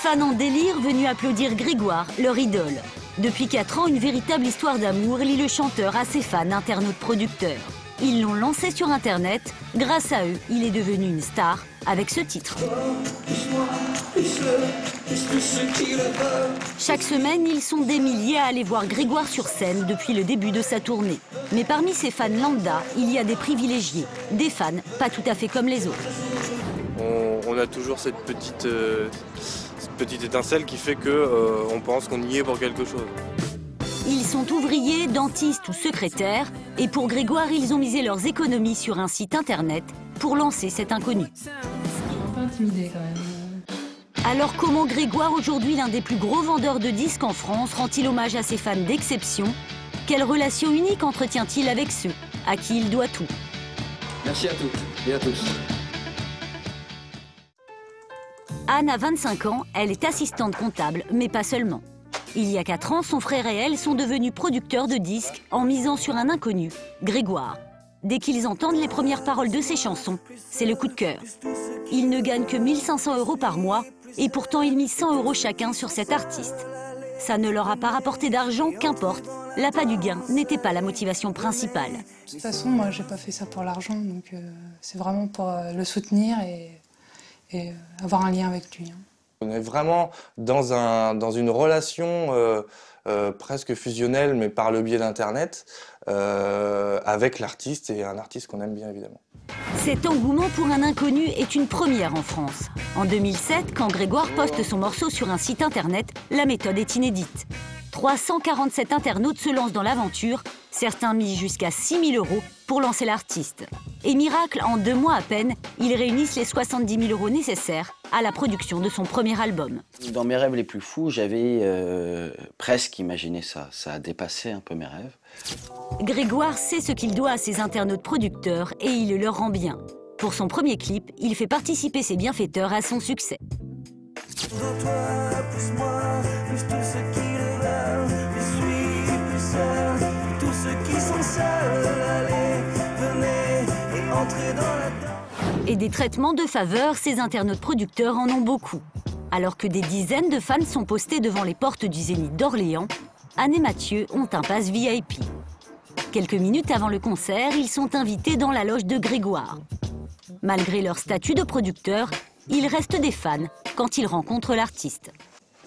fans en délire venus applaudir Grégoire, leur idole. Depuis 4 ans, une véritable histoire d'amour lie le chanteur à ses fans internautes producteurs. Ils l'ont lancé sur Internet. Grâce à eux, il est devenu une star avec ce titre. Chaque semaine, ils sont des milliers à aller voir Grégoire sur scène depuis le début de sa tournée. Mais parmi ces fans lambda, il y a des privilégiés, des fans pas tout à fait comme les autres. On a toujours cette petite étincelle qui fait qu'on pense qu'on y est pour quelque chose. Ils sont ouvriers, dentistes ou secrétaires, et pour Grégoire, ils ont misé leurs économies sur un site internet pour lancer cet inconnu. Je suis un peu intimidée quand même. Alors comment Grégoire, aujourd'hui l'un des plus gros vendeurs de disques en France, rend-il hommage à ses fans d'exception? Quelle relation unique entretient-il avec ceux à qui il doit tout? Merci à toutes et à tous. Anne a 25 ans, elle est assistante comptable, mais pas seulement. Il y a 4 ans, son frère et elle sont devenus producteurs de disques en misant sur un inconnu, Grégoire. Dès qu'ils entendent les premières paroles de ses chansons, c'est le coup de cœur. Ils ne gagnent que 1 500 € par mois et pourtant ils misent 100 € chacun sur cet artiste. Ça ne leur a pas rapporté d'argent, qu'importe. L'appât du gain n'était pas la motivation principale. De toute façon, moi, j'ai pas fait ça pour l'argent, donc c'est vraiment pour le soutenir et avoir un lien avec lui. On est vraiment dans une relation presque fusionnelle, mais par le biais d'Internet, avec l'artiste et un artiste qu'on aime bien évidemment. Cet engouement pour un inconnu est une première en France. En 2007, quand Grégoire poste son morceau sur un site internet, la méthode est inédite. 347 internautes se lancent dans l'aventure, certains misent jusqu'à 6 000 € pour lancer l'artiste. Et miracle, en 2 mois à peine, ils réunissent les 70 000 € nécessaires à la production de son premier album. Dans mes rêves les plus fous, j'avais presque imaginé ça. Ça a dépassé un peu mes rêves. Grégoire sait ce qu'il doit à ses internautes producteurs et il le leur rend bien. Pour son premier clip, il fait participer ses bienfaiteurs à son succès. Et des traitements de faveur, ces internautes producteurs en ont beaucoup. Alors que des dizaines de fans sont postés devant les portes du Zénith d'Orléans, Anne et Mathieu ont un pass VIP. Quelques minutes avant le concert, ils sont invités dans la loge de Grégoire. Malgré leur statut de producteur, ils restent des fans quand ils rencontrent l'artiste.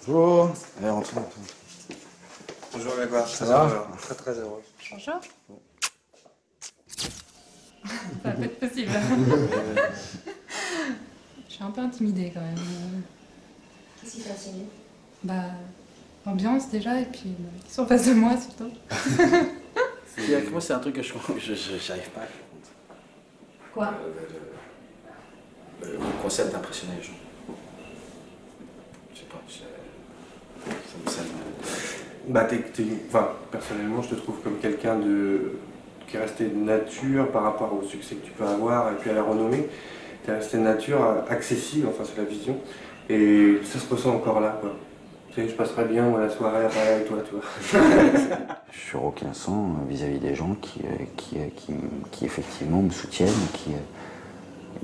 Bonjour. Allez, rentrez. Bonjour Grégoire, Ça va? Très heureux. Bonjour. Ça va pas être possible. Je suis un peu intimidée quand même. Qu'est-ce qui t'intimide? Bah, l'ambiance déjà, et puis ils sont en face de moi surtout. Moi, c'est un truc que je n'arrive pas à comprendre. Quoi? Le concept d'impressionner les gens. Je sais pas, ça me... Bah, personnellement, je te trouve comme quelqu'un qui est resté de nature par rapport au succès que tu peux avoir et puis à la renommée. Tu es resté de nature, accessible, enfin c'est la vision, et ça se ressent encore là, quoi. Tu sais, je passerais bien moi, la soirée avec toi, tu vois. Je suis reconnaissant vis-à-vis des gens qui effectivement me soutiennent,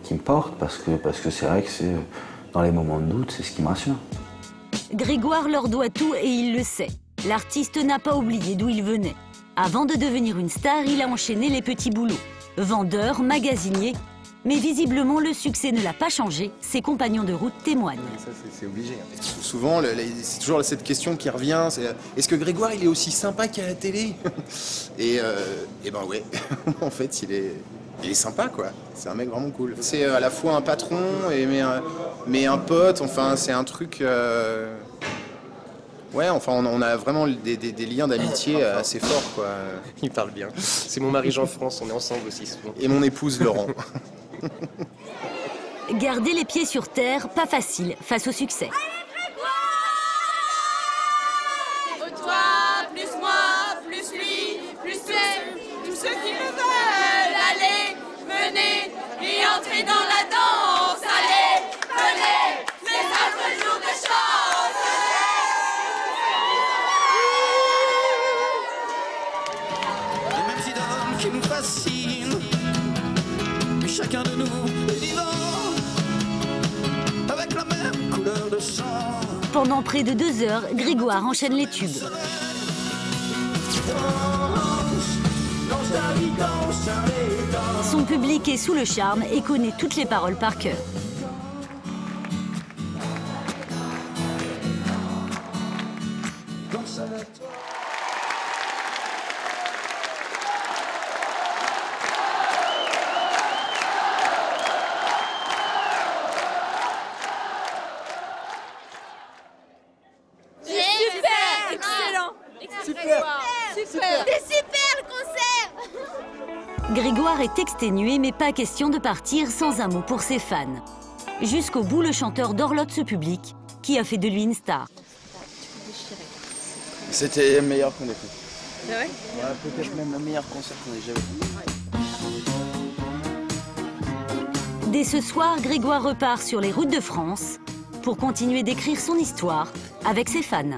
qui me portent, parce que c'est vrai que c'est dans les moments de doute, c'est ce qui me rassure. Grégoire leur doit tout et il le sait. L'artiste n'a pas oublié d'où il venait. Avant de devenir une star, il a enchaîné les petits boulots. Vendeur, magasinier. Mais visiblement, le succès ne l'a pas changé. Ses compagnons de route témoignent. Ça, c'est obligé. Souvent, c'est toujours cette question qui revient. Est-ce que Grégoire, il est aussi sympa qu'à la télé? Et ben ouais, en fait, il est sympa, quoi. C'est un mec vraiment cool. C'est à la fois un patron, mais un pote. Enfin, c'est un truc... Ouais, enfin, on a vraiment des liens d'amitié assez forts, quoi. Il parle bien. C'est mon mari Jean-France, on est ensemble aussi souvent. Et mon épouse Laurent. Garder les pieds sur terre, pas facile face au succès. Toi, plus moi, plus lui, plus elle, tous ceux qui le veulent, allez, venez et entrez dans la danse, allez, venez, les autres jours de chance. Les mêmes idoles qui nous fascinent, puis chacun de nous est vivant, avec la même couleur de sang. Pendant près de 2 heures, Grégoire enchaîne les tubes. Son public est sous le charme et connaît toutes les paroles par cœur. C'était super le concert. Grégoire est exténué, mais pas question de partir sans un mot pour ses fans. Jusqu'au bout, le chanteur dorlote ce public, qui a fait de lui une star. C'était le meilleur qu'on ait fait. C'est vrai? Ouais, peut-être même le meilleur concert qu'on ait jamais fait. Dès ce soir, Grégoire repart sur les routes de France pour continuer d'écrire son histoire avec ses fans.